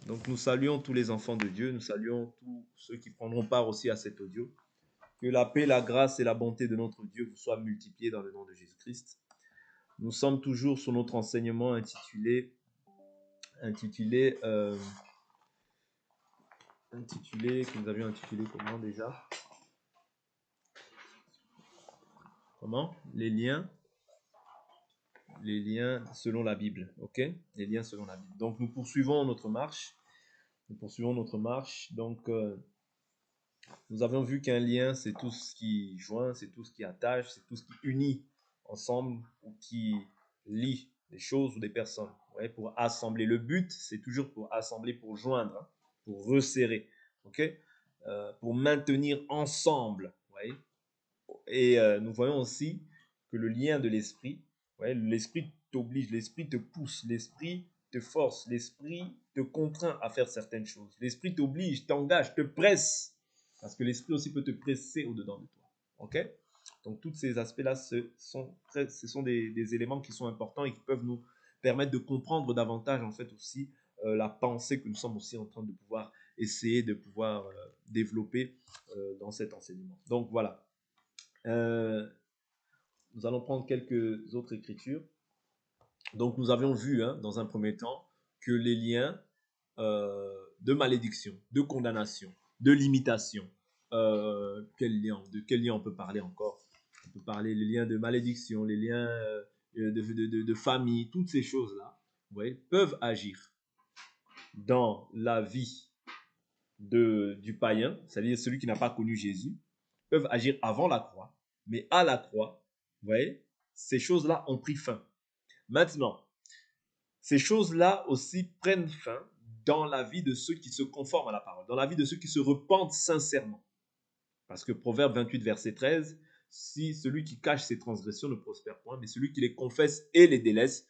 Donc nous saluons tous les enfants de Dieu, nous saluons tous ceux qui prendront part aussi à cet audio. Que la paix, la grâce et la bonté de notre Dieu vous soient multipliées dans le nom de Jésus-Christ. Nous sommes toujours sur notre enseignement intitulé que nous avions intitulé comment déjà? Comment? Les liens selon la Bible, ok? Les liens selon la Bible. Donc nous poursuivons notre marche. Donc nous avons vu qu'un lien, c'est tout ce qui joint, c'est tout ce qui attache, c'est tout ce qui unit ensemble ou qui lie des choses ou des personnes. Ouais, pour assembler. Le but, c'est toujours pour assembler, pour joindre, hein, pour resserrer, ok? Pour maintenir ensemble. Ouais. Et nous voyons aussi que le lien de l'esprit, ouais, l'esprit t'oblige, l'esprit te pousse, l'esprit te force, l'esprit te contraint à faire certaines choses. L'esprit t'oblige, t'engage, te presse. Parce que l'esprit aussi peut te presser au-dedans de toi. Ok? Donc, tous ces aspects-là, ce sont des éléments qui sont importants et qui peuvent nous permettre de comprendre davantage, en fait, aussi la pensée que nous sommes aussi en train de pouvoir essayer de pouvoir développer dans cet enseignement. Donc, voilà. Nous allons prendre quelques autres écritures. Donc, nous avions vu, hein, dans un premier temps, que les liens de malédiction, de condamnation, de limitation, de quel lien on peut parler encore? On peut parler des liens de malédiction, les liens de famille, toutes ces choses-là, vous voyez, peuvent agir dans la vie du païen, c'est-à-dire celui qui n'a pas connu Jésus, peuvent agir avant la croix, mais à la croix, vous voyez, ces choses-là ont pris fin. Maintenant, ces choses-là aussi prennent fin dans la vie de ceux qui se conforment à la parole, dans la vie de ceux qui se repentent sincèrement. Parce que Proverbe 28, verset 13, si celui qui cache ses transgressions ne prospère point, mais celui qui les confesse et les délaisse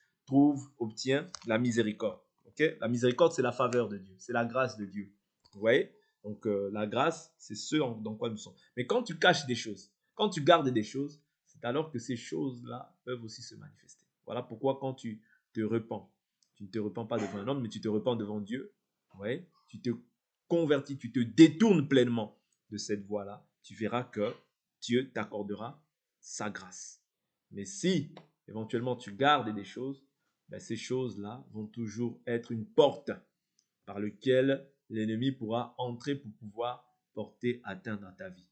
obtient la miséricorde. Okay? La miséricorde, c'est la faveur de Dieu, c'est la grâce de Dieu. Vous voyez? Donc la grâce, c'est ce dans quoi nous sommes. Mais quand tu caches des choses, quand tu gardes des choses, c'est alors que ces choses-là peuvent aussi se manifester. Voilà pourquoi quand tu te repens, tu ne te repens pas devant un homme, mais tu te repens devant Dieu. Ouais? Tu te convertis, tu te détournes pleinement de cette voie-là, tu verras que Dieu t'accordera sa grâce. Mais si éventuellement tu gardes des choses, ben ces choses-là vont toujours être une porte par laquelle l'ennemi pourra entrer pour pouvoir porter atteinte à ta vie.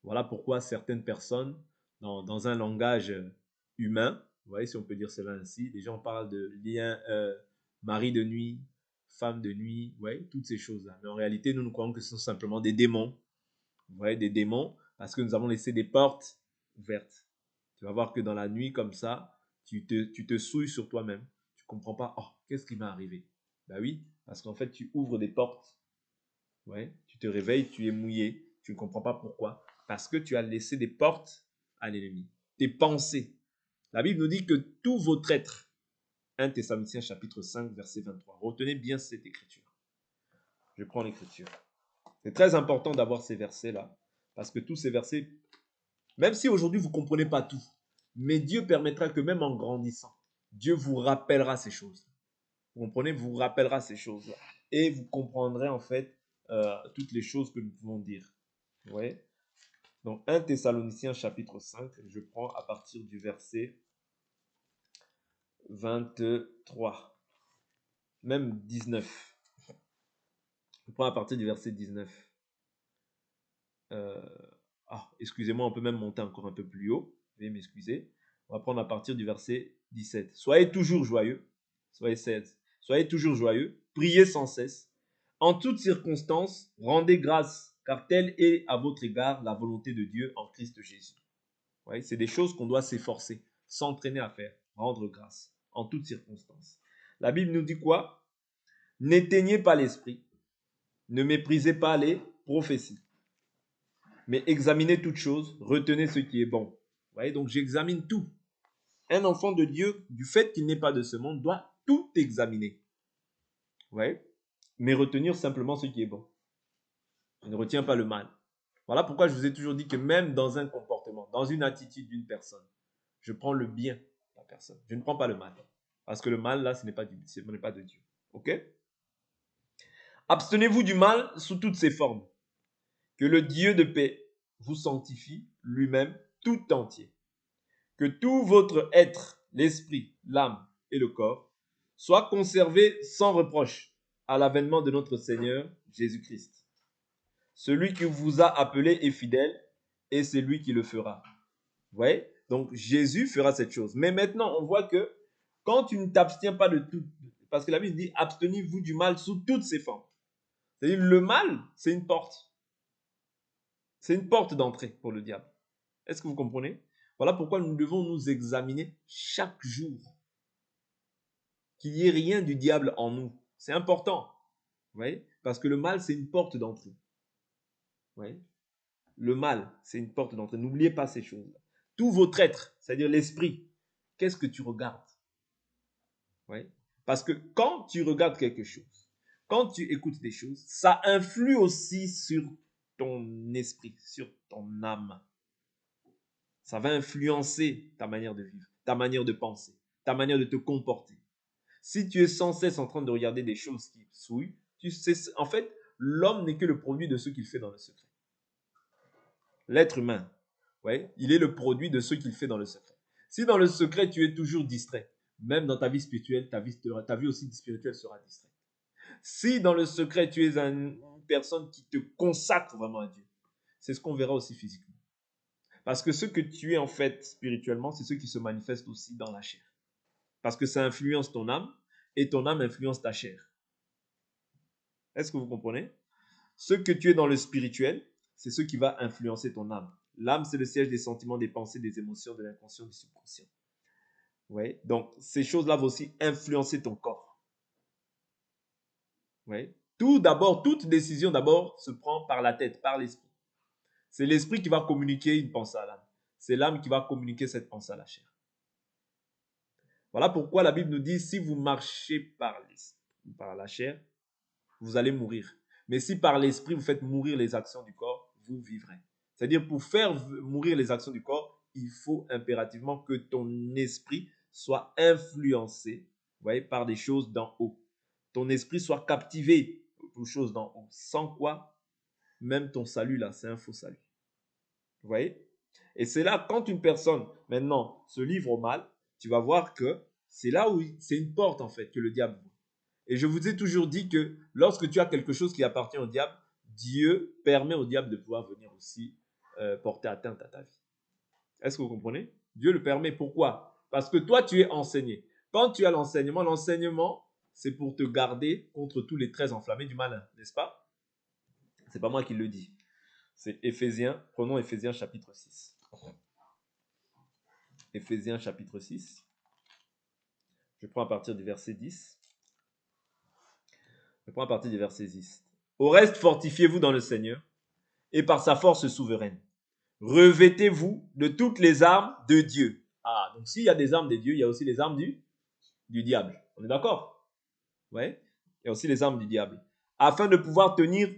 Voilà pourquoi certaines personnes, dans un langage humain, vous voyez, si on peut dire cela ainsi, les gens parlent de lien mari de nuit, femme de nuit, vous voyez, toutes ces choses-là. Mais en réalité, nous croyons que ce sont simplement des démons. Vous voyez, des démons, parce que nous avons laissé des portes ouvertes. Tu vas voir que dans la nuit, comme ça, tu te souilles sur toi-même. Tu ne comprends pas, oh, qu'est-ce qui m'est arrivé? Ben oui, parce qu'en fait, tu ouvres des portes. Ouais, tu te réveilles, tu es mouillé. Tu ne comprends pas pourquoi. Parce que tu as laissé des portes à l'ennemi. Tes pensées. La Bible nous dit que tout votre être. 1 Thessaloniciens chapitre 5, verset 23. Retenez bien cette écriture. Je prends l'écriture. C'est très important d'avoir ces versets-là. Parce que tous ces versets, même si aujourd'hui vous ne comprenez pas tout, mais Dieu permettra que même en grandissant, Dieu vous rappellera ces choses. Vous comprenez? Vous rappellera ces choses-là. Et vous comprendrez en fait toutes les choses que nous pouvons dire. Vous voyez? Donc 1 Thessaloniciens chapitre 5, je prends à partir du verset 23, même 19. Je prends à partir du verset 19. Excusez-moi, on peut même monter encore un peu plus haut. Veuillez m'excuser. On va prendre à partir du verset 17. Soyez toujours joyeux. Soyez 16. Soyez toujours joyeux. Priez sans cesse. En toutes circonstances, rendez grâce, car telle est à votre égard la volonté de Dieu en Christ Jésus. Ouais, c'est des choses qu'on doit s'efforcer, s'entraîner à faire, rendre grâce en toutes circonstances. La Bible nous dit quoi? N'éteignez pas l'esprit, ne méprisez pas les prophéties, mais examinez toutes choses, retenez ce qui est bon. Vous voyez, donc j'examine tout. Un enfant de Dieu, du fait qu'il n'est pas de ce monde, doit tout examiner. Vous voyez, mais retenir simplement ce qui est bon. Je ne retiens pas le mal. Voilà pourquoi je vous ai toujours dit que même dans un comportement, dans une attitude d'une personne, je prends le bien de la personne. Je ne prends pas le mal. Parce que le mal, là, ce n'est pas de Dieu. OK? Abstenez-vous du mal sous toutes ses formes. Que le Dieu de paix vous sanctifie lui-même tout entier. Que tout votre être, l'esprit, l'âme et le corps, soit conservé sans reproche à l'avènement de notre Seigneur Jésus-Christ. Celui qui vous a appelé est fidèle et c'est lui qui le fera. Vous voyez? Donc Jésus fera cette chose. Mais maintenant, on voit que quand tu ne t'abstiens pas de tout, parce que la Bible dit abstenez-vous du mal sous toutes ses formes. C'est-à-dire le mal, c'est une porte. C'est une porte d'entrée pour le diable. Est-ce que vous comprenez? Voilà pourquoi nous devons nous examiner chaque jour. Qu'il n'y ait rien du diable en nous. C'est important. Vous voyez? Parce que le mal, c'est une porte d'entrée. Vous voyez? Le mal, c'est une porte d'entrée. N'oubliez pas ces choses-là. Tout votre être, c'est-à-dire l'esprit, qu'est-ce que tu regardes? Vous voyez? Parce que quand tu regardes quelque chose, quand tu écoutes des choses, ça influe aussi sur ton esprit, sur ton âme. Ça va influencer ta manière de vivre, ta manière de penser, ta manière de te comporter. Si tu es sans cesse en train de regarder des choses qui souillent, tu sais, en fait, l'homme n'est que le produit de ce qu'il fait dans le secret. L'être humain, ouais, il est le produit de ce qu'il fait dans le secret. Si dans le secret, tu es toujours distrait, même dans ta vie spirituelle, ta vie aussi spirituelle sera distraite. Si dans le secret, tu es une personne qui te consacre vraiment à Dieu, c'est ce qu'on verra aussi physiquement. Parce que ce que tu es en fait spirituellement, c'est ce qui se manifeste aussi dans la chair. Parce que ça influence ton âme et ton âme influence ta chair. Est-ce que vous comprenez? Ce que tu es dans le spirituel, c'est ce qui va influencer ton âme. L'âme, c'est le siège des sentiments, des pensées, des émotions, de l'inconscient, du subconscient. Ouais. Donc, ces choses-là vont aussi influencer ton corps. Ouais. Tout d'abord, toute décision d'abord se prend par la tête, par l'esprit. C'est l'esprit qui va communiquer une pensée à l'âme. C'est l'âme qui va communiquer cette pensée à la chair. Voilà pourquoi la Bible nous dit, si vous marchez par la chair, vous allez mourir. Mais si par l'esprit, vous faites mourir les actions du corps, vous vivrez. C'est-à-dire, pour faire mourir les actions du corps, il faut impérativement que ton esprit soit influencé, vous voyez, par des choses d'en haut. Ton esprit soit captivé aux choses d'en haut. Sans quoi, même ton salut, là, c'est un faux salut. Vous voyez? Et c'est là, quand une personne, maintenant, se livre au mal, tu vas voir que c'est là où c'est une porte, en fait, que le diable voit. Et je vous ai toujours dit que lorsque tu as quelque chose qui appartient au diable, Dieu permet au diable de pouvoir venir aussi porter atteinte à ta vie. Est-ce que vous comprenez? Dieu le permet. Pourquoi? Parce que toi, tu es enseigné. Quand tu as l'enseignement, c'est pour te garder contre tous les traits enflammés du malin, n'est-ce pas? C'est pas moi qui le dis. C'est Éphésiens. Prenons Éphésiens chapitre 6. Éphésiens chapitre 6. Je prends à partir du verset 10. Je prends à partir du verset 10. Au reste, fortifiez-vous dans le Seigneur et par sa force souveraine. Revêtez-vous de toutes les armes de Dieu. Ah, donc s'il y a des armes de Dieu, il y a aussi les armes du diable. On est d'accord? Ouais. Il y a aussi les armes du diable. Afin de pouvoir tenir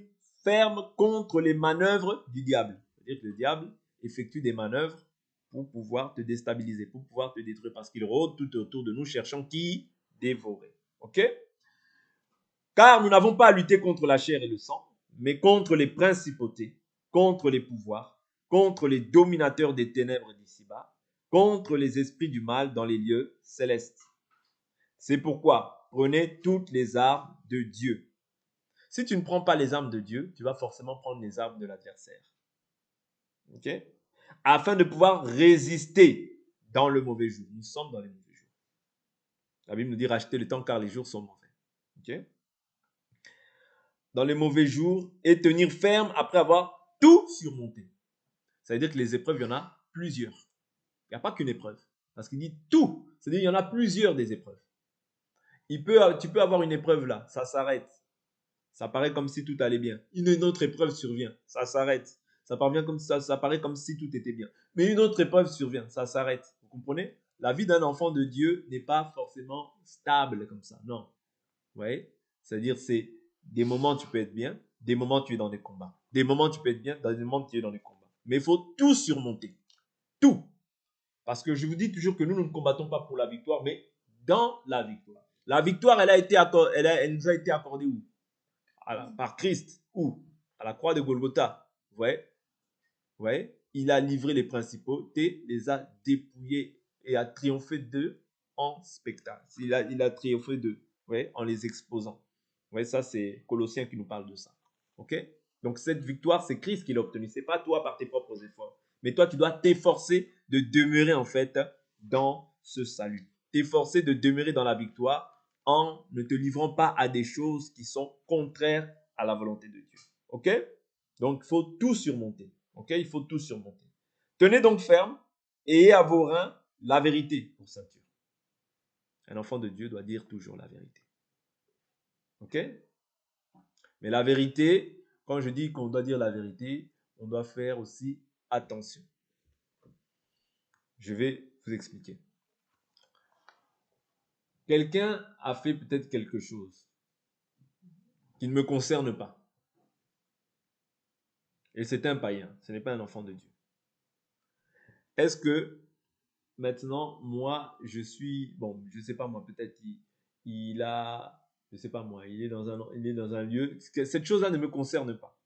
ferme contre les manœuvres du diable. C'est-à-dire que le diable effectue des manœuvres pour pouvoir te déstabiliser, pour pouvoir te détruire, parce qu'il rôde tout autour de nous, cherchant qui dévorer. Ok? Car nous n'avons pas à lutter contre la chair et le sang, mais contre les principautés, contre les pouvoirs, contre les dominateurs des ténèbres d'ici-bas, contre les esprits du mal dans les lieux célestes. C'est pourquoi prenez toutes les armes de Dieu. Si tu ne prends pas les armes de Dieu, tu vas forcément prendre les armes de l'adversaire. Ok? Afin de pouvoir résister dans le mauvais jour. Nous sommes dans les mauvais jours. La Bible nous dit racheter le temps car les jours sont mauvais. Ok? Dans les mauvais jours et tenir ferme après avoir tout surmonté. Ça veut dire que les épreuves, il y en a plusieurs. Il n'y a pas qu'une épreuve. Parce qu'il dit tout. C'est-à-dire qu'il y en a plusieurs des épreuves. Tu peux avoir une épreuve là, ça s'arrête. Ça paraît comme si tout allait bien. Une autre épreuve survient, ça s'arrête. Ça paraît comme si tout était bien. Mais une autre épreuve survient, ça s'arrête. Vous comprenez? La vie d'un enfant de Dieu n'est pas forcément stable comme ça. Non. Vous voyez? C'est-à-dire, c'est des moments tu peux être bien, des moments tu es dans des combats. Des moments tu peux être bien, dans des moments tu es dans des combats. Mais il faut tout surmonter. Tout. Parce que je vous dis toujours que nous ne combattons pas pour la victoire, mais dans la victoire. La victoire, elle nous a été accordée où? par Christ, ou à la croix de Golgotha, vous voyez, il a livré les principautés, les a dépouillés et a triomphé d'eux en spectacle. Il a triomphé d'eux, en les exposant. Vous voyez, ça c'est Colossiens qui nous parle de ça. Ok? Donc cette victoire, c'est Christ qui l'a obtenue. Ce n'est pas toi par tes propres efforts. Mais toi, tu dois t'efforcer de demeurer en fait dans ce salut. T'efforcer de demeurer dans la victoire en ne te livrant pas à des choses qui sont contraires à la volonté de Dieu. Ok? Donc, il faut tout surmonter. Ok? Il faut tout surmonter. Tenez donc ferme et ayez à vos reins la vérité pour ceinture. Un enfant de Dieu doit dire toujours la vérité. Ok? Mais la vérité, quand je dis qu'on doit dire la vérité, on doit faire aussi attention. Je vais vous expliquer. Quelqu'un a fait peut-être quelque chose qui ne me concerne pas. Et c'est un païen, ce n'est pas un enfant de Dieu. Est-ce que maintenant, moi, je suis, bon, je ne sais pas moi, peut-être il a, je ne sais pas moi, il est dans un lieu, cette chose-là ne me concerne pas.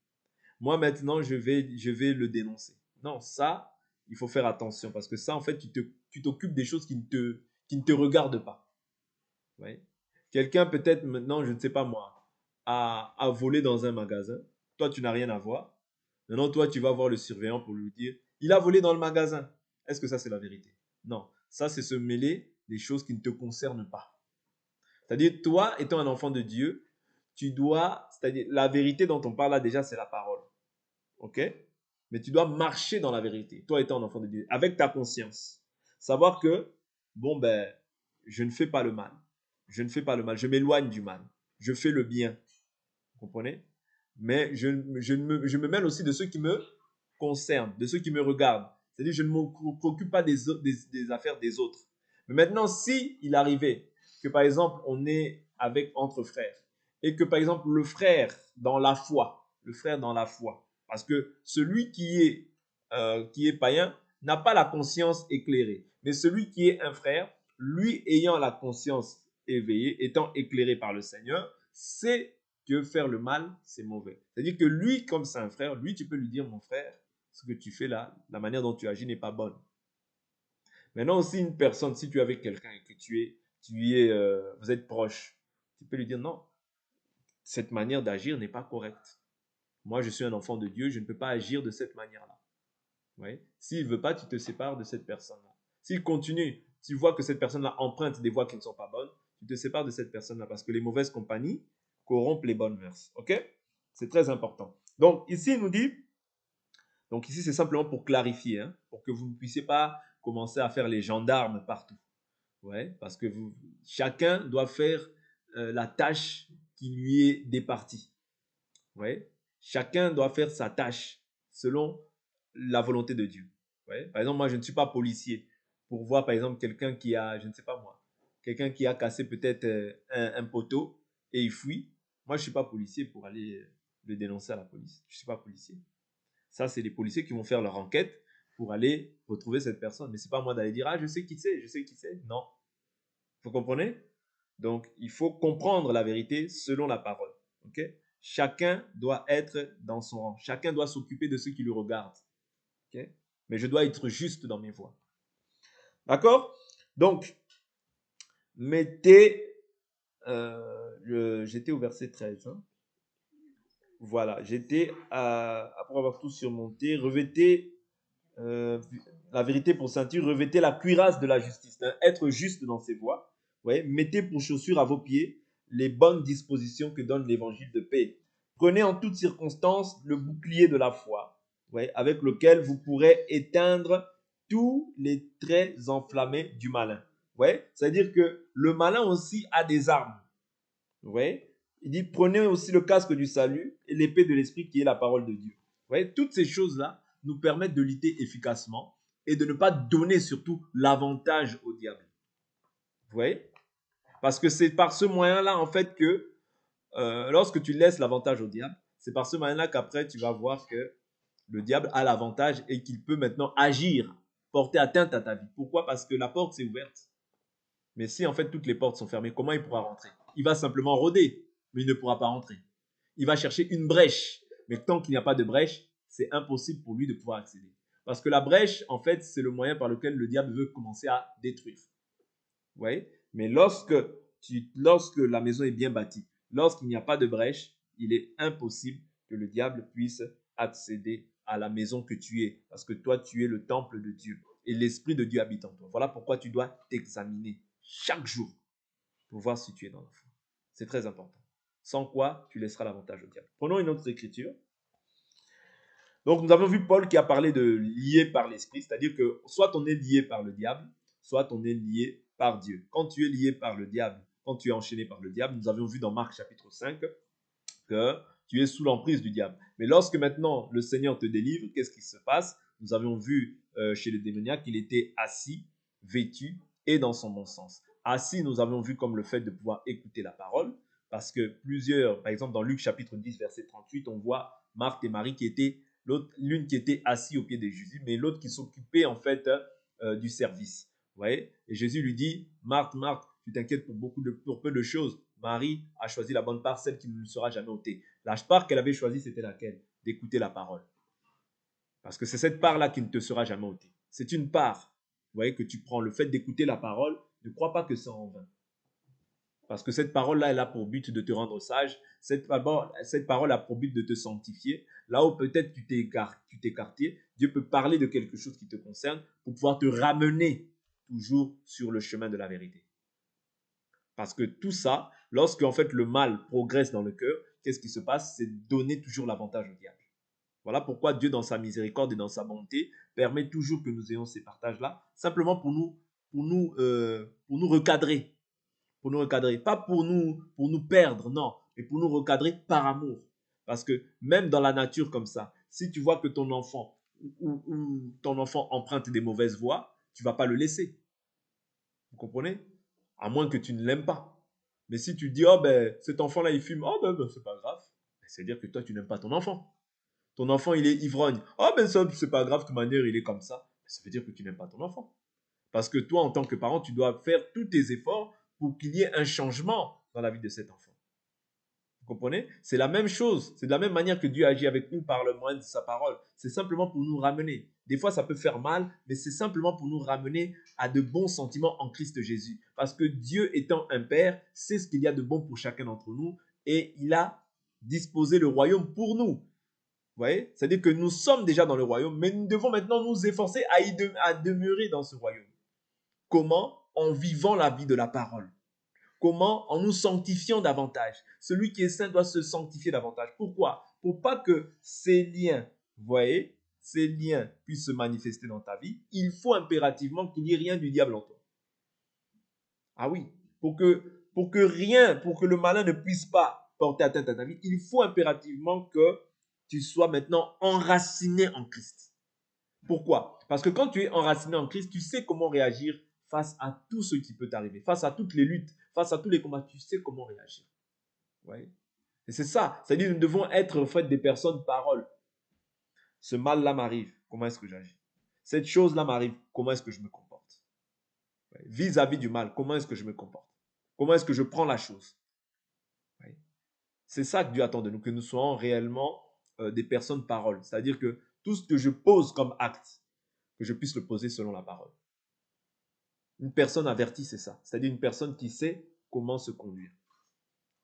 Moi, maintenant, je vais le dénoncer. Non, ça, il faut faire attention parce que ça, en fait, tu t'occupes des choses qui ne te regardent pas. Ouais. Quelqu'un, peut-être maintenant, je ne sais pas moi, a volé dans un magasin. Toi, tu n'as rien à voir. Maintenant, toi, tu vas voir le surveillant pour lui dire, il a volé dans le magasin. Est-ce que ça, c'est la vérité? Non. Ça, c'est se mêler des choses qui ne te concernent pas. C'est-à-dire, toi, étant un enfant de Dieu, tu dois, c'est-à-dire, la vérité dont on parle là déjà, c'est la parole. Ok? Mais tu dois marcher dans la vérité, toi étant un enfant de Dieu, avec ta conscience. Savoir que, bon, ben, je ne fais pas le mal. Je ne fais pas le mal. Je m'éloigne du mal. Je fais le bien. Vous comprenez? Mais je me mêle aussi de ceux qui me concernent, de ceux qui me regardent. C'est-à-dire, je ne me préoccupe pas des affaires des autres. Mais maintenant, si il arrivait que, par exemple, on est entre frères, et que, par exemple, le frère dans la foi, parce que celui qui est païen n'a pas la conscience éclairée, mais celui qui est un frère, lui ayant la conscience éveillée, étant éclairé par le Seigneur, sait que faire le mal, c'est mauvais. C'est-à-dire que lui, comme c'est un frère, lui, tu peux lui dire, mon frère, ce que tu fais là, la manière dont tu agis n'est pas bonne. Maintenant aussi, une personne, si tu es avec quelqu'un et que vous êtes proche, tu peux lui dire, non, cette manière d'agir n'est pas correcte. Moi, je suis un enfant de Dieu, je ne peux pas agir de cette manière-là. Ouais. S'il ne veut pas, tu te sépares de cette personne-là. S'il continue, tu vois que cette personne-là emprunte des voies qui ne sont pas bonnes, tu te sépares de cette personne-là parce que les mauvaises compagnies corrompent les bonnes mœurs. Ok? C'est très important. Donc, ici, il nous dit, donc ici, c'est simplement pour clarifier, hein, pour que vous ne puissiez pas commencer à faire les gendarmes partout. Ouais, parce que chacun doit faire la tâche qui lui est départie. Ouais. Chacun doit faire sa tâche selon la volonté de Dieu. Ouais. Par exemple, moi, je ne suis pas policier pour voir, par exemple, quelqu'un qui a, je ne sais pas moi, quelqu'un qui a cassé peut-être un poteau et il fuit. Moi, je ne suis pas policier pour aller le dénoncer à la police. Je ne suis pas policier. Ça, c'est les policiers qui vont faire leur enquête pour aller retrouver cette personne. Mais ce n'est pas moi d'aller dire, ah, je sais qui c'est, je sais qui c'est. Non. Vous comprenez? Donc, il faut comprendre la vérité selon la parole. Ok? Chacun doit être dans son rang. Chacun doit s'occuper de ceux qui le regardent. Okay? Mais je dois être juste dans mes voies. D'accord? Donc, j'étais au verset 13. Hein? Voilà, après avoir tout surmonté, revêtez la vérité pour ceinture, revêtez la cuirasse de la justice. Hein? Être juste dans ses voies. Ouais? Mettez pour chaussures à vos pieds les bonnes dispositions que donne l'évangile de paix. Prenez en toutes circonstances le bouclier de la foi, ouais, avec lequel vous pourrez éteindre tous les traits enflammés du malin. Ouais, c'est-à-dire que le malin aussi a des armes. Ouais. Il dit, prenez aussi le casque du salut et l'épée de l'esprit qui est la parole de Dieu. Ouais, toutes ces choses-là nous permettent de lutter efficacement et de ne pas donner surtout l'avantage au diable. Vous voyez? Parce que c'est par ce moyen-là, en fait, que lorsque tu laisses l'avantage au diable, c'est par ce moyen-là qu'après, tu vas voir que le diable a l'avantage et qu'il peut maintenant agir, porter atteinte à ta vie. Pourquoi? Parce que la porte s'est ouverte. Mais si, en fait, toutes les portes sont fermées, comment il pourra rentrer? Il va simplement rôder, mais il ne pourra pas rentrer. Il va chercher une brèche. Mais tant qu'il n'y a pas de brèche, c'est impossible pour lui de pouvoir accéder. Parce que la brèche, en fait, c'est le moyen par lequel le diable veut commencer à détruire. Vous voyez? Mais lorsque la maison est bien bâtie, lorsqu'il n'y a pas de brèche, il est impossible que le diable puisse accéder à la maison que tu es. Parce que toi, tu es le temple de Dieu. Et l'Esprit de Dieu habite en toi. Voilà pourquoi tu dois t'examiner chaque jour pour voir si tu es dans la foi. C'est très important. Sans quoi, tu laisseras l'avantage au diable. Prenons une autre écriture. Donc, nous avons vu Paul qui a parlé de lié par l'esprit, c'est-à-dire que soit on est lié par le diable, soit on est lié par Dieu. Quand tu es lié par le diable, quand tu es enchaîné par le diable, nous avions vu dans Marc chapitre 5 que tu es sous l'emprise du diable. Mais lorsque maintenant le Seigneur te délivre, qu'est-ce qui se passe? Nous avions vu chez le démoniaque qu'il était assis, vêtu et dans son bon sens. Assis, nous avions vu comme le fait de pouvoir écouter la parole, parce que plusieurs, par exemple dans Luc chapitre 10, verset 38, on voit Marthe et Marie qui étaient, l'une qui était assise au pied de Jésus, mais l'autre qui s'occupait en fait du service. Vous voyez? Et Jésus lui dit, Marthe, Marthe, tu t'inquiètes pour peu de choses. Marie a choisi la bonne part, celle qui ne lui sera jamais ôtée. La part qu'elle avait choisie, c'était laquelle? D'écouter la parole. Parce que c'est cette part-là qui ne te sera jamais ôtée. C'est une part, vous voyez, que tu prends. Le fait d'écouter la parole, ne crois pas que c'est en vain. Parce que cette parole-là, elle a pour but de te rendre sage. Cette parole a pour but de te sanctifier. Là où peut-être tu t'écartais, Dieu peut parler de quelque chose qui te concerne pour pouvoir te ramener toujours sur le chemin de la vérité. Parce que tout ça, lorsque en fait le mal progresse dans le cœur, qu'est-ce qui se passe? C'est donner toujours l'avantage au diable. Voilà pourquoi Dieu, dans sa miséricorde et dans sa bonté, permet toujours que nous ayons ces partages-là, simplement pour nous recadrer. Pour nous recadrer. Pas pour nous perdre, non, mais pour nous recadrer par amour. Parce que même dans la nature comme ça, si tu vois que ton enfant ou ton enfant emprunte des mauvaises voies, tu ne vas pas le laisser. Vous comprenez? À moins que tu ne l'aimes pas. Mais si tu dis, oh ben, cet enfant-là, il fume, oh ben, c'est pas grave. C'est-à-dire que toi, tu n'aimes pas ton enfant. Ton enfant, il est ivrogne. Oh ben, ça, c'est pas grave, de toute manière, il est comme ça. Ça veut dire que tu n'aimes pas ton enfant. Parce que toi, en tant que parent, tu dois faire tous tes efforts pour qu'il y ait un changement dans la vie de cet enfant. Vous comprenez? C'est la même chose. C'est de la même manière que Dieu agit avec nous par le moyen de sa parole. C'est simplement pour nous ramener. Des fois, ça peut faire mal, mais c'est simplement pour nous ramener à de bons sentiments en Christ Jésus. Parce que Dieu étant un Père, sait ce qu'il y a de bon pour chacun d'entre nous et il a disposé le royaume pour nous. Vous voyez? C'est-à-dire que nous sommes déjà dans le royaume, mais nous devons maintenant nous efforcer à demeurer dans ce royaume. Comment? En vivant la vie de la parole. Comment? En nous sanctifiant davantage. Celui qui est saint doit se sanctifier davantage. Pourquoi? Pour pas que ces liens, vous voyez, ces liens puissent se manifester dans ta vie, il faut impérativement qu'il n'y ait rien du diable en toi. Ah oui, pour que rien, pour que le malin ne puisse pas porter atteinte à ta vie, il faut impérativement que tu sois maintenant enraciné en Christ. Pourquoi? Parce que quand tu es enraciné en Christ, tu sais comment réagir face à tout ce qui peut t'arriver, face à toutes les luttes, face à tous les combats, tu sais comment réagir. Ouais. Et c'est ça, c'est-à-dire que nous devons être en fait des personnes paroles. Ce mal-là m'arrive, comment est-ce que j'agis? Cette chose-là m'arrive, comment est-ce que je me comporte? Ouais. Vis-à-vis du mal, comment est-ce que je me comporte? Comment est-ce que je prends la chose? Ouais. C'est ça que Dieu attend de nous, que nous soyons réellement des personnes paroles. C'est-à-dire que tout ce que je pose comme acte, que je puisse le poser selon la parole. Une personne avertie, c'est ça. C'est-à-dire une personne qui sait comment se conduire.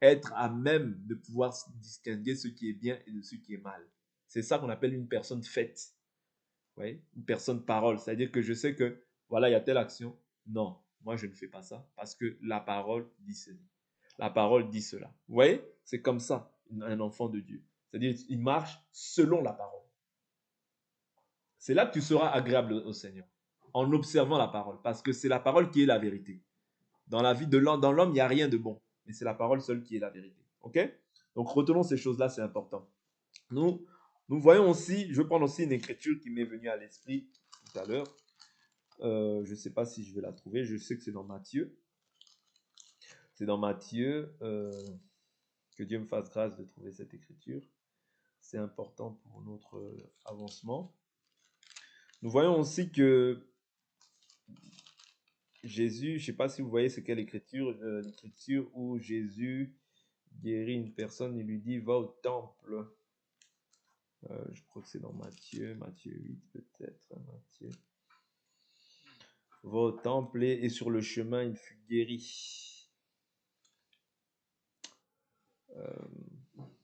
Être à même de pouvoir distinguer ce qui est bien et de ce qui est mal. C'est ça qu'on appelle une personne faite. Oui? Une personne parole. C'est-à-dire que je sais que, voilà, il y a telle action. Non, moi je ne fais pas ça parce que la parole dit cela. La parole dit cela. Vous voyez? C'est comme ça, un enfant de Dieu. C'est-à-dire qu'il marche selon la parole. C'est là que tu seras agréable au Seigneur, en observant la parole, parce que c'est la parole qui est la vérité. Dans la vie de l'homme, dans l'homme, il n'y a rien de bon, mais c'est la parole seule qui est la vérité. Ok? Donc retenons ces choses-là, c'est important. Nous voyons aussi, je vais prendre aussi une écriture qui m'est venue à l'esprit tout à l'heure. Je ne sais pas si je vais la trouver, je sais que c'est dans Matthieu. C'est dans Matthieu, que Dieu me fasse grâce de trouver cette écriture. C'est important pour notre avancement. Nous voyons aussi que Jésus, je ne sais pas si vous voyez c'est quelle écriture, l'écriture où Jésus guérit une personne, il lui dit, va au temple. Je crois que c'est dans Matthieu 8 peut-être. Matthieu. Va au temple et sur le chemin, il fut guéri.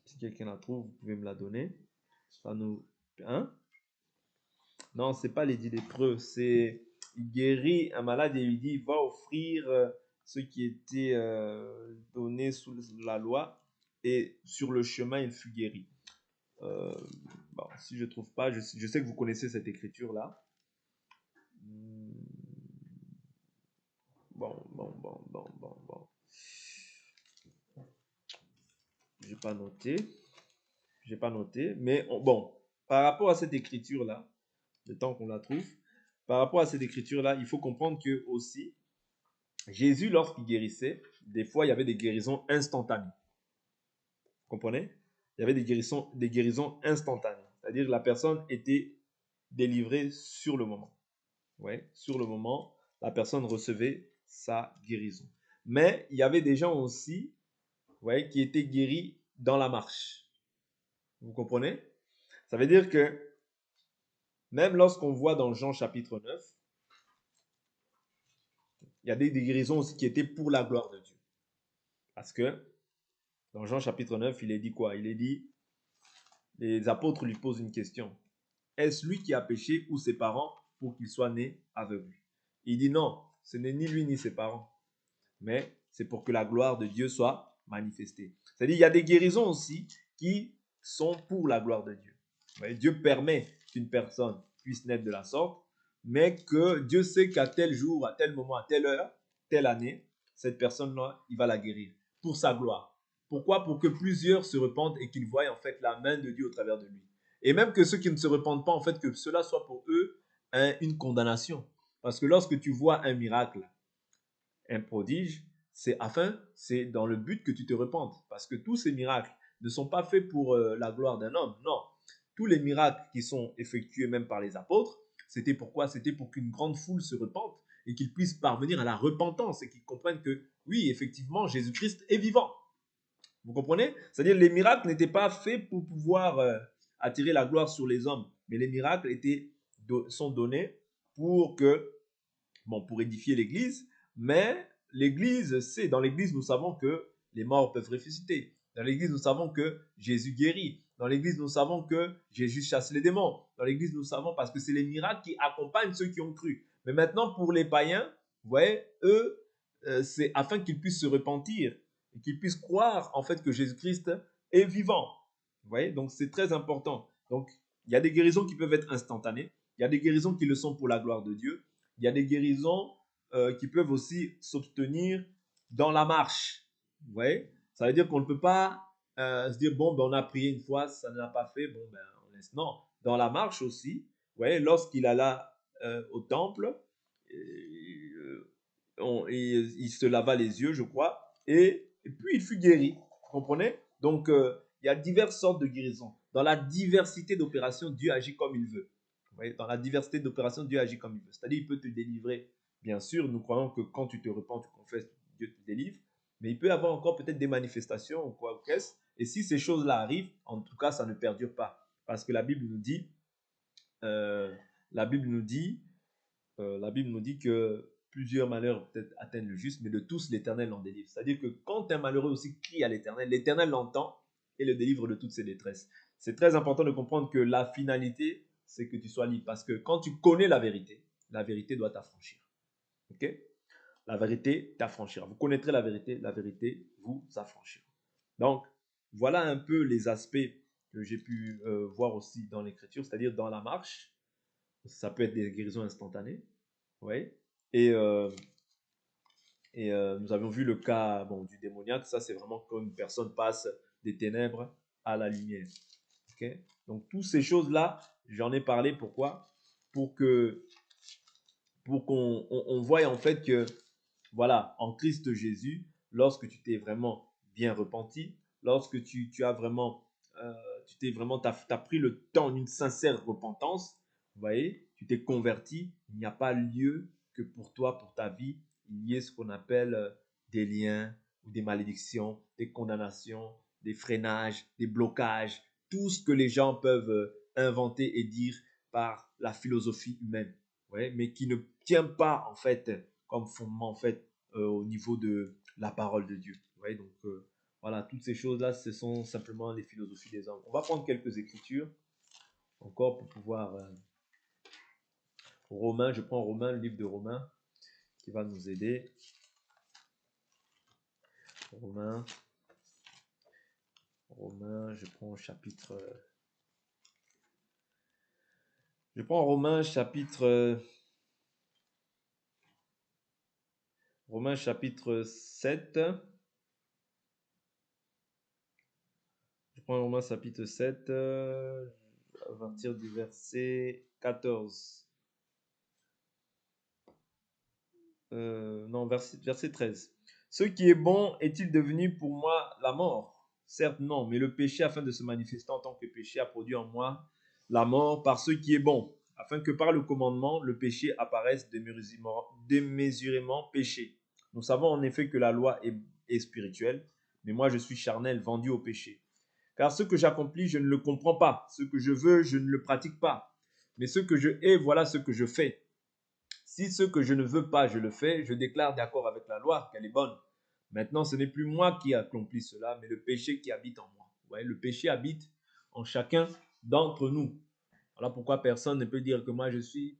Si quelqu'un la trouve, vous pouvez me la donner. Ça nous... Hein? Non, c'est pas l'édit lépreux, c'est il guérit un malade et lui dit va offrir ce qui était donné sous la loi et sur le chemin il fut guéri. Bon, si je trouve pas, je sais que vous connaissez cette écriture là. Bon. J'ai pas noté, mais bon, par rapport à cette écriture là, le temps qu'on la trouve, par rapport à cette écriture là, il faut comprendre que aussi Jésus, lorsqu'il guérissait, des fois, il y avait des guérisons instantanées. Vous comprenez? Il y avait des guérisons instantanées. C'est-à-dire que la personne était délivrée sur le moment. Ouais, sur le moment, la personne recevait sa guérison. Mais il y avait des gens aussi ouais, qui étaient guéris dans la marche. Vous comprenez? Ça veut dire que même lorsqu'on voit dans Jean chapitre 9, il y a des guérisons aussi qui étaient pour la gloire de Dieu. Parce que dans Jean chapitre 9, il est dit quoi? Il est dit, les apôtres lui posent une question. Est-ce lui qui a péché ou ses parents pour qu'il soit né aveugle? Il dit non, ce n'est ni lui ni ses parents, mais c'est pour que la gloire de Dieu soit manifestée. C'est-à-dire, il y a des guérisons aussi qui sont pour la gloire de Dieu. Dieu permet qu'une personne puisse naître de la sorte, mais que Dieu sait qu'à tel jour, à tel moment, à telle heure, telle année, cette personne-là, il va la guérir pour sa gloire. Pourquoi? Pour que plusieurs se repentent et qu'ils voient en fait la main de Dieu au travers de lui. Et même que ceux qui ne se repentent pas, en fait, que cela soit pour eux une condamnation. Parce que lorsque tu vois un miracle, un prodige, c'est dans le but que tu te repentes. Parce que tous ces miracles ne sont pas faits pour la gloire d'un homme. Non. Tous les miracles qui sont effectués même par les apôtres, c'était pourquoi? C'était pour qu'une grande foule se repente et qu'ils puissent parvenir à la repentance et qu'ils comprennent que oui, effectivement, Jésus-Christ est vivant. Vous comprenez? C'est-à-dire les miracles n'étaient pas faits pour pouvoir attirer la gloire sur les hommes, mais les miracles sont donnés pour pour édifier l'Église, mais dans l'Église, nous savons que les morts peuvent ressusciter. Dans l'Église, nous savons que Jésus guérit. Dans l'Église, nous savons que Jésus chasse les démons. Dans l'Église, nous savons parce que c'est les miracles qui accompagnent ceux qui ont cru. Mais maintenant, pour les païens, vous voyez, eux, c'est afin qu'ils puissent se repentir et qu'ils puissent croire en fait que Jésus-Christ est vivant. Vous voyez, donc c'est très important. Donc, il y a des guérisons qui peuvent être instantanées. Il y a des guérisons qui le sont pour la gloire de Dieu. Il y a des guérisons qui peuvent aussi s'obtenir dans la marche. Vous voyez? Ça veut dire qu'on ne peut pas se dire, bon, ben, on a prié une fois, ça ne l'a pas fait, bon, ben, on laisse. Non, dans la marche aussi, vous voyez, lorsqu'il alla au temple, il se lava les yeux, je crois, et puis il fut guéri. Vous comprenez? Donc, il y a diverses sortes de guérisons. Dans la diversité d'opérations, Dieu agit comme il veut. Vous voyez, dans la diversité d'opérations, Dieu agit comme il veut. C'est-à-dire, il peut te délivrer. Bien sûr, nous croyons que quand tu te repens, tu confesses, Dieu te délivre. Mais il peut y avoir encore peut-être des manifestations ou quoi qu'est-ce. Et si ces choses-là arrivent, en tout cas, ça ne perdure pas. Parce que la Bible nous dit, la Bible nous dit que plusieurs malheurs peut-être atteignent le juste, mais de tous l'Éternel en délivre. C'est-à-dire que quand un malheureux aussi crie à l'Éternel l'entend et le délivre de toutes ses détresses. C'est très important de comprendre que la finalité, c'est que tu sois libre. Parce que quand tu connais la vérité doit t'affranchir. Ok? La vérité t'affranchira. Vous connaîtrez la vérité vous affranchira. Donc, voilà un peu les aspects que j'ai pu voir aussi dans l'Écriture, c'est-à-dire dans la marche. Ça peut être des guérisons instantanées. Oui. Et nous avions vu le cas du démoniaque. Ça, c'est vraiment quand une personne passe des ténèbres à la lumière. Okay? Donc, toutes ces choses-là, j'en ai parlé. Pourquoi? Pour qu'on voie en fait que, voilà, en Christ Jésus, lorsque tu t'es vraiment bien repenti, lorsque tu as vraiment, t'as pris le temps d'une sincère repentance, vous voyez, tu t'es converti, il n'y a pas lieu que pour toi, pour ta vie, il y ait ce qu'on appelle des liens ou des malédictions, des condamnations, des freinages, des blocages, tout ce que les gens peuvent inventer et dire par la philosophie humaine, ouais, mais qui ne tient pas en fait comme fondement en fait au niveau de la parole de Dieu. Ouais, donc voilà, toutes ces choses-là, ce sont simplement les philosophies des hommes. On va prendre quelques écritures encore pour pouvoir Romains, je prends Romains, le livre de Romains qui va nous aider. Romains, je prends chapitre. Je prends Romains chapitre 7. Je prends Romains chapitre 7 à partir du verset 14. Non, verset 13. Ce qui est bon est-il devenu pour moi la mort? Certes, non, mais le péché, afin de se manifester en tant que péché, a produit en moi la mort par ce qui est bon, afin que par le commandement, le péché apparaisse démesurément péché. Nous savons en effet que la loi est spirituelle, mais moi je suis charnel, vendu au péché. Car ce que j'accomplis, je ne le comprends pas. Ce que je veux, je ne le pratique pas. Mais ce que je hais, voilà ce que je fais. Si ce que je ne veux pas, je le fais, je déclare d'accord avec la loi qu'elle est bonne. Maintenant, ce n'est plus moi qui accomplis cela, mais le péché qui habite en moi. Vous voyez, le péché habite en chacun d'entre nous. Voilà pourquoi personne ne peut dire que moi je suis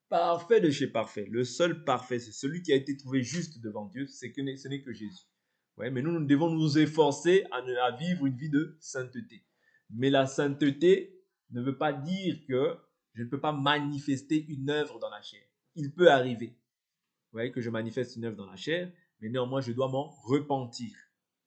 parfait de chez parfait. Le seul parfait, c'est celui qui a été trouvé juste devant Dieu, ce n'est que Jésus. Ouais, mais nous devons nous efforcer à vivre une vie de sainteté. Mais la sainteté ne veut pas dire que je ne peux pas manifester une œuvre dans la chair. Il peut arriver, vous voyez, que je manifeste une œuvre dans la chair, mais néanmoins je dois m'en repentir.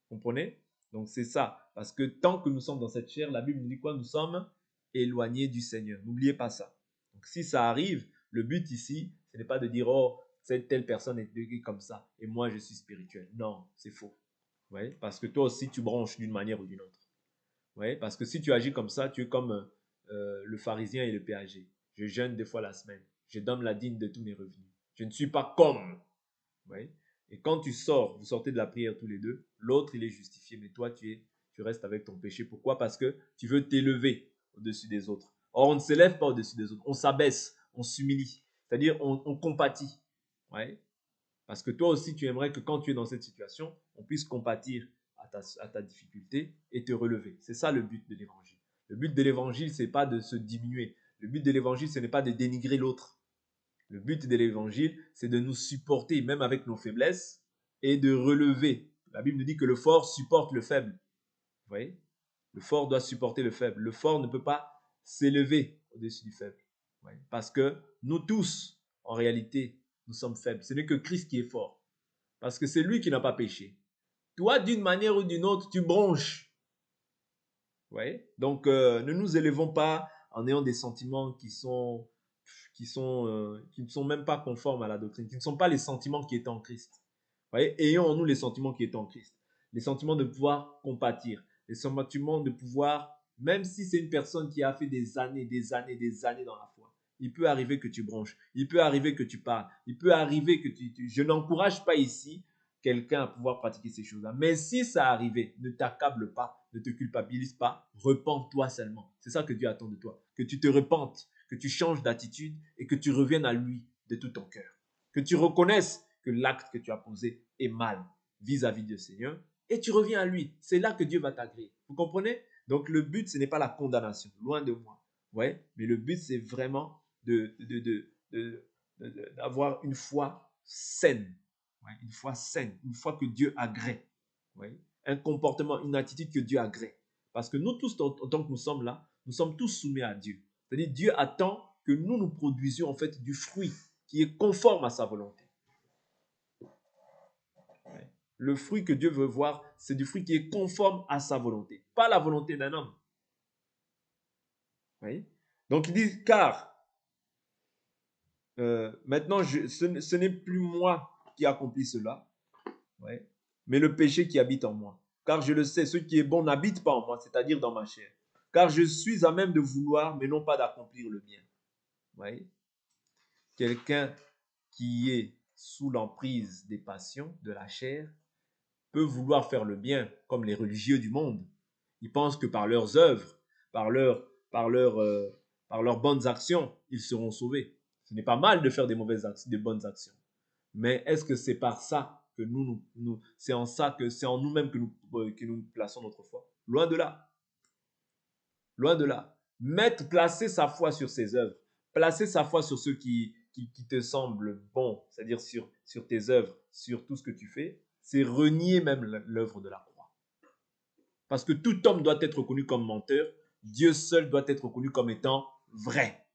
Vous comprenez? Donc c'est ça. Parce que tant que nous sommes dans cette chair, la Bible nous dit quoi? Nous sommes éloignés du Seigneur. N'oubliez pas ça. Donc si ça arrive, le but ici, ce n'est pas de dire, oh, cette telle personne est devenue comme ça et moi je suis spirituel. Non, c'est faux. Vous voyez? Parce que toi aussi tu branches d'une manière ou d'une autre. Vous voyez? Parce que si tu agis comme ça, tu es comme le pharisien et le péager. Je jeûne 2 fois la semaine. Je donne la dîme de tous mes revenus. Je ne suis pas comme. Vous voyez? Et quand tu sors, vous sortez de la prière tous les deux, l'autre il est justifié, mais toi tu restes avec ton péché. Pourquoi? Parce que tu veux t'élever au-dessus des autres. Or, on ne s'élève pas au-dessus des autres. On s'abaisse, on s'humilie. C'est-à-dire, on compatit. Ouais. Parce que toi aussi, tu aimerais que quand tu es dans cette situation, on puisse compatir à ta difficulté et te relever. C'est ça le but de l'évangile. Le but de l'évangile, ce n'est pas de se diminuer. Le but de l'évangile, ce n'est pas de dénigrer l'autre. Le but de l'évangile, c'est de nous supporter, même avec nos faiblesses, et de relever. La Bible nous dit que le fort supporte le faible. Vous voyez? Le fort doit supporter le faible. Le fort ne peut pas s'élever au-dessus du faible. Vous voyez? Parce que nous tous, en réalité, nous sommes faibles. Ce n'est que Christ qui est fort. Parce que c'est lui qui n'a pas péché. Toi, d'une manière ou d'une autre, tu bronches. Vous voyez? Donc, ne nous élevons pas en ayant des sentiments qui ne sont même pas conformes à la doctrine, qui ne sont pas les sentiments qui étaient en Christ. Vous voyez? Ayons en nous les sentiments qui étaient en Christ. Les sentiments de pouvoir compatir. Les sentiments de pouvoir, même si c'est une personne qui a fait des années dans la foi, il peut arriver que tu bronches, il peut arriver que tu parles, il peut arriver que je n'encourage pas ici quelqu'un à pouvoir pratiquer ces choses-là. Mais si ça arrivait, ne t'accable pas, ne te culpabilise pas, repens-toi seulement. C'est ça que Dieu attend de toi. Que tu te repentes, que tu changes d'attitude et que tu reviennes à lui de tout ton cœur. Que tu reconnaisses que l'acte que tu as posé est mal vis-à-vis du Seigneur et tu reviens à lui. C'est là que Dieu va t'agréer. Vous comprenez? Donc le but, ce n'est pas la condamnation, loin de moi. Ouais, mais le but, c'est vraiment d'avoir une foi saine. Ouais, une foi saine, une foi que Dieu agrée. Ouais, un comportement, une attitude que Dieu agrée. Parce que nous tous, en tant que nous sommes là, nous sommes tous soumis à Dieu. C'est-à-dire Dieu attend que nous produisions en fait du fruit qui est conforme à sa volonté. Ouais. Le fruit que Dieu veut voir, c'est du fruit qui est conforme à sa volonté, pas la volonté d'un homme. Ouais. Donc il dit, car maintenant, ce n'est plus moi qui accomplis cela, ouais, mais le péché qui habite en moi. Car je le sais, ce qui est bon n'habite pas en moi, c'est-à-dire dans ma chair. Car je suis à même de vouloir, mais non pas d'accomplir le bien. Ouais. Quelqu'un qui est sous l'emprise des passions de la chair peuvent vouloir faire le bien, comme les religieux du monde. Ils pensent que par leurs œuvres, par, leur, par, leur, par leurs bonnes actions, ils seront sauvés. Ce n'est pas mal de faire des mauvaises actions, des bonnes actions. Mais est-ce que c'est par ça que c'est en ça que c'est en nous-mêmes que nous plaçons notre foi? Loin de là. Loin de là. Placer sa foi sur ses œuvres, placer sa foi sur ceux qui te semblent bons, c'est-à-dire sur tes œuvres, sur tout ce que tu fais, c'est renier même l'œuvre de la croix. Parce que tout homme doit être reconnu comme menteur, Dieu seul doit être reconnu comme étant vrai.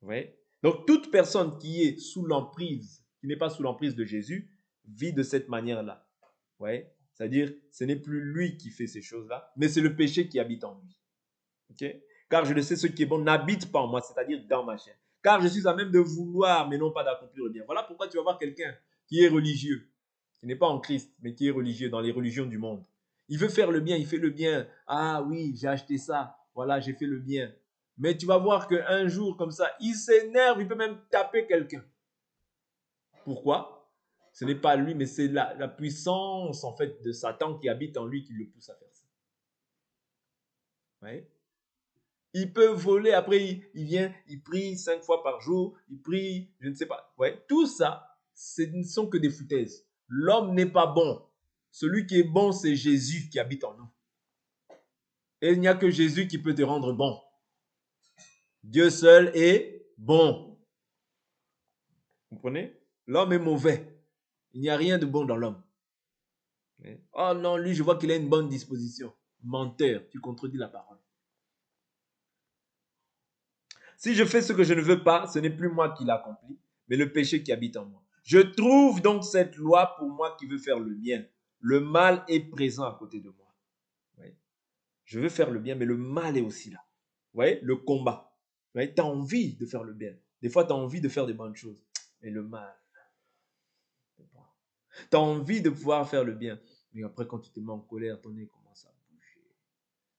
Ouais. Donc toute personne qui est sous l'emprise, qui n'est pas sous l'emprise de Jésus, vit de cette manière-là. Ouais. C'est-à-dire, ce n'est plus lui qui fait ces choses-là, mais c'est le péché qui habite en lui. Okay? Car je le sais, ce qui est bon n'habite pas en moi, c'est-à-dire dans ma chair. Car je suis à même de vouloir, mais non pas d'accomplir le bien. Voilà pourquoi tu vas voir quelqu'un qui est religieux, qui n'est pas en Christ, mais qui est religieux dans les religions du monde. Il veut faire le bien, il fait le bien. Ah oui, j'ai acheté ça, voilà, j'ai fait le bien. Mais tu vas voir qu'un jour, comme ça, il s'énerve, il peut même taper quelqu'un. Pourquoi? Ce n'est pas lui, mais c'est la puissance, en fait, de Satan qui habite en lui qui le pousse à faire ça. Ouais. Il peut voler, après il vient, il prie 5 fois par jour, il prie, je ne sais pas. Ouais, tout ça, ce ne sont que des foutaises. L'homme n'est pas bon. Celui qui est bon, c'est Jésus qui habite en nous. Et il n'y a que Jésus qui peut te rendre bon. Dieu seul est bon. Vous comprenez? L'homme est mauvais. Il n'y a rien de bon dans l'homme. Oh non, lui, je vois qu'il a une bonne disposition. Menteur, tu contredis la parole. Si je fais ce que je ne veux pas, ce n'est plus moi qui l'accomplis, mais le péché qui habite en moi. Je trouve donc cette loi pour moi qui veut faire le bien. Le mal est présent à côté de moi. Oui. Je veux faire le bien, mais le mal est aussi là. Vous voyez, le combat. Tu as envie de faire le bien. Des fois, tu as envie de faire des bonnes choses. Mais le mal. Tu as envie de pouvoir faire le bien. Mais après, quand tu te mets en colère, ton nez commence à bouger.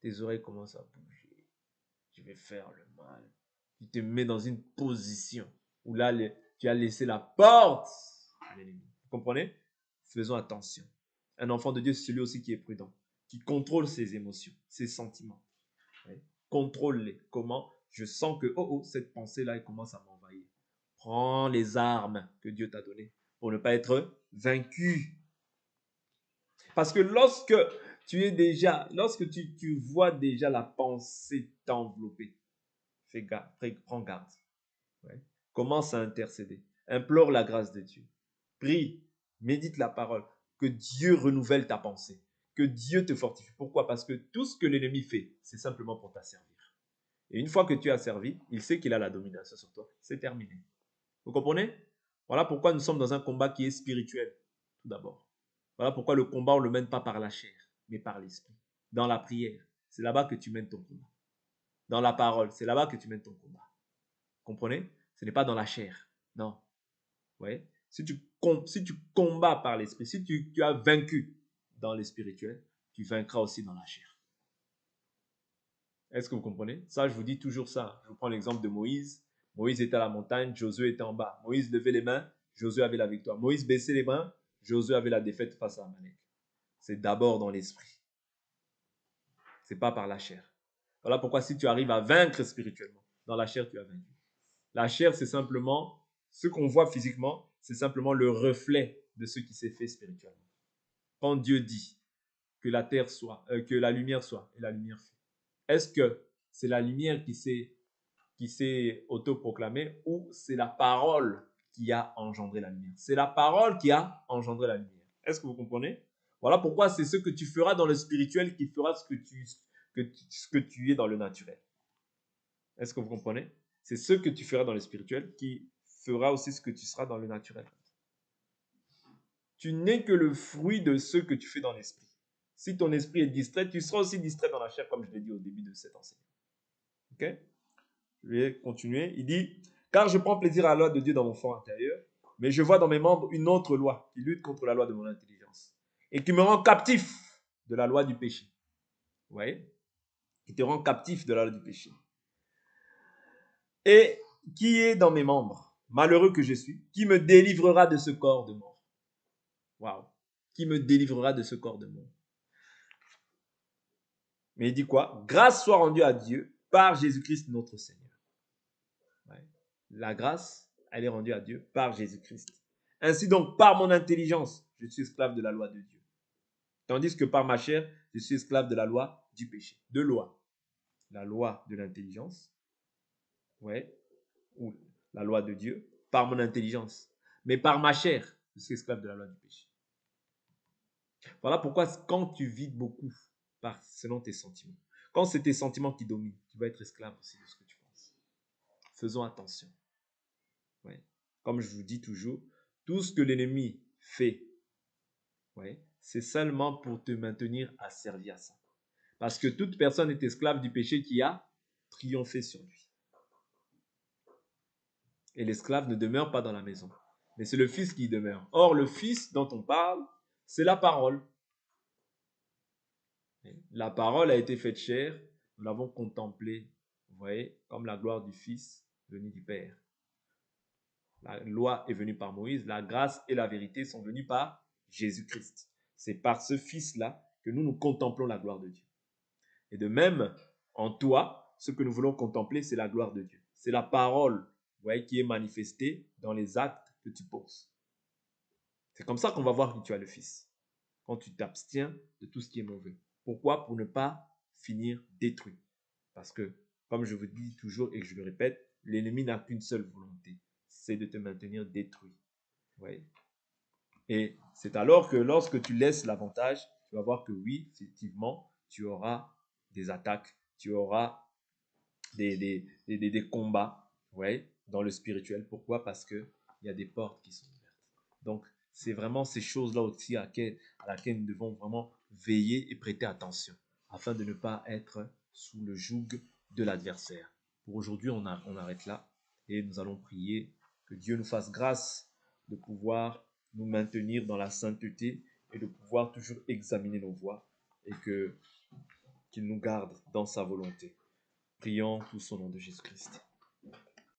Tes oreilles commencent à bouger. Je vais faire le mal. Tu te mets dans une position où là, tu as laissé la porte à l'ennemi. Vous comprenez? Faisons attention. Un enfant de Dieu, c'est celui aussi qui est prudent, qui contrôle ses émotions, ses sentiments. Oui. Contrôle-les. Comment? Je sens que, cette pensée-là, elle commence à m'envahir. Prends les armes que Dieu t'a données pour ne pas être vaincu. Parce que lorsque tu vois déjà la pensée t'envelopper, prends garde. Ouais. Commence à intercéder. Implore la grâce de Dieu. Prie, médite la parole. Que Dieu renouvelle ta pensée. Que Dieu te fortifie. Pourquoi? Parce que tout ce que l'ennemi fait, c'est simplement pour t'asservir. Et une fois que tu as servi, il sait qu'il a la domination sur toi. C'est terminé. Vous comprenez? Voilà pourquoi nous sommes dans un combat qui est spirituel, tout d'abord. Voilà pourquoi le combat, on ne le mène pas par la chair, mais par l'esprit. Dans la prière, c'est là-bas que tu mènes ton combat. Dans la parole, c'est là-bas que tu mènes ton combat. Comprenez? Ce n'est pas dans la chair. Non. Ouais. Si tu combats par l'esprit, si tu as vaincu dans le spirituel, tu vaincras aussi dans la chair. Est-ce que vous comprenez? Ça, je vous dis toujours ça. Je vous prends l'exemple de Moïse. Moïse était à la montagne, Josué était en bas. Moïse levait les mains, Josué avait la victoire. Moïse baissait les mains, Josué avait la défaite face à Amalek. C'est d'abord dans l'esprit. C'est pas par la chair. Voilà pourquoi si tu arrives à vaincre spirituellement, dans la chair, tu as vaincu. La chair, c'est simplement, ce qu'on voit physiquement, c'est simplement le reflet de ce qui s'est fait spirituellement. Quand Dieu dit que la terre soit, que la lumière soit, et la lumière fut, est-ce que c'est la lumière qui s'est autoproclamée ou c'est la parole qui a engendré la lumière? C'est la parole qui a engendré la lumière. Est-ce que vous comprenez? Voilà pourquoi c'est ce que tu feras dans le spirituel qui fera ce que tu es dans le naturel. Est-ce que vous comprenez? C'est ce que tu feras dans le spirituel qui fera aussi ce que tu seras dans le naturel. Tu n'es que le fruit de ce que tu fais dans l'esprit. Si ton esprit est distrait, tu seras aussi distrait dans la chair, comme je l'ai dit au début de cet enseignement. Ok? Je vais continuer. Il dit, car je prends plaisir à la loi de Dieu dans mon fort intérieur, mais je vois dans mes membres une autre loi qui lutte contre la loi de mon intelligence et qui me rend captif de la loi du péché. Vous voyez? Qui te rend captif de la loi du péché. Et qui est dans mes membres, malheureux que je suis, qui me délivrera de ce corps de mort. Waouh! qui me délivrera de ce corps de mort. Mais il dit quoi? Grâce soit rendue à Dieu par Jésus-Christ notre Seigneur. Ouais. La grâce, elle est rendue à Dieu par Jésus-Christ. Ainsi donc, par mon intelligence, je suis esclave de la loi de Dieu. Tandis que par ma chair, je suis esclave de la loi du péché. Deux lois. La loi de l'intelligence, ouais, ou la loi de Dieu, par mon intelligence. Mais par ma chair, je suis esclave de la loi du péché. Voilà pourquoi quand tu vis beaucoup selon tes sentiments, quand c'est tes sentiments qui dominent, tu vas être esclave aussi de ce que tu penses. Faisons attention. Ouais. Comme je vous dis toujours, tout ce que l'ennemi fait, ouais, c'est seulement pour te maintenir asservi à ça. Parce que toute personne est esclave du péché qui a triomphé sur lui. Et l'esclave ne demeure pas dans la maison, mais c'est le Fils qui y demeure. Or, le Fils dont on parle, c'est la parole. La parole a été faite chair, nous l'avons contemplée, vous voyez, comme la gloire du Fils venu du Père. La loi est venue par Moïse, la grâce et la vérité sont venues par Jésus-Christ. C'est par ce Fils-là que nous contemplons la gloire de Dieu. Et de même, en toi, ce que nous voulons contempler, c'est la gloire de Dieu. C'est la parole, vous voyez, qui est manifestée dans les actes que tu poses. C'est comme ça qu'on va voir que tu as le Fils. Quand tu t'abstiens de tout ce qui est mauvais. Pourquoi? Pour ne pas finir détruit. Parce que, comme je vous dis toujours et que je le répète, l'ennemi n'a qu'une seule volonté, c'est de te maintenir détruit. Ouais. Et c'est alors que lorsque tu laisses l'avantage, tu vas voir que oui, effectivement, tu auras des attaques, tu auras des combats, ouais, dans le spirituel. Pourquoi? Parce qu'il y a des portes qui sont ouvertes. Donc, c'est vraiment ces choses-là aussi à laquelle nous devons vraiment veiller et prêter attention, afin de ne pas être sous le joug de l'adversaire. Pour aujourd'hui, on arrête là et nous allons prier que Dieu nous fasse grâce de pouvoir nous maintenir dans la sainteté et de pouvoir toujours examiner nos voies et qu'il nous garde dans sa volonté. Prions tous au nom de Jésus-Christ.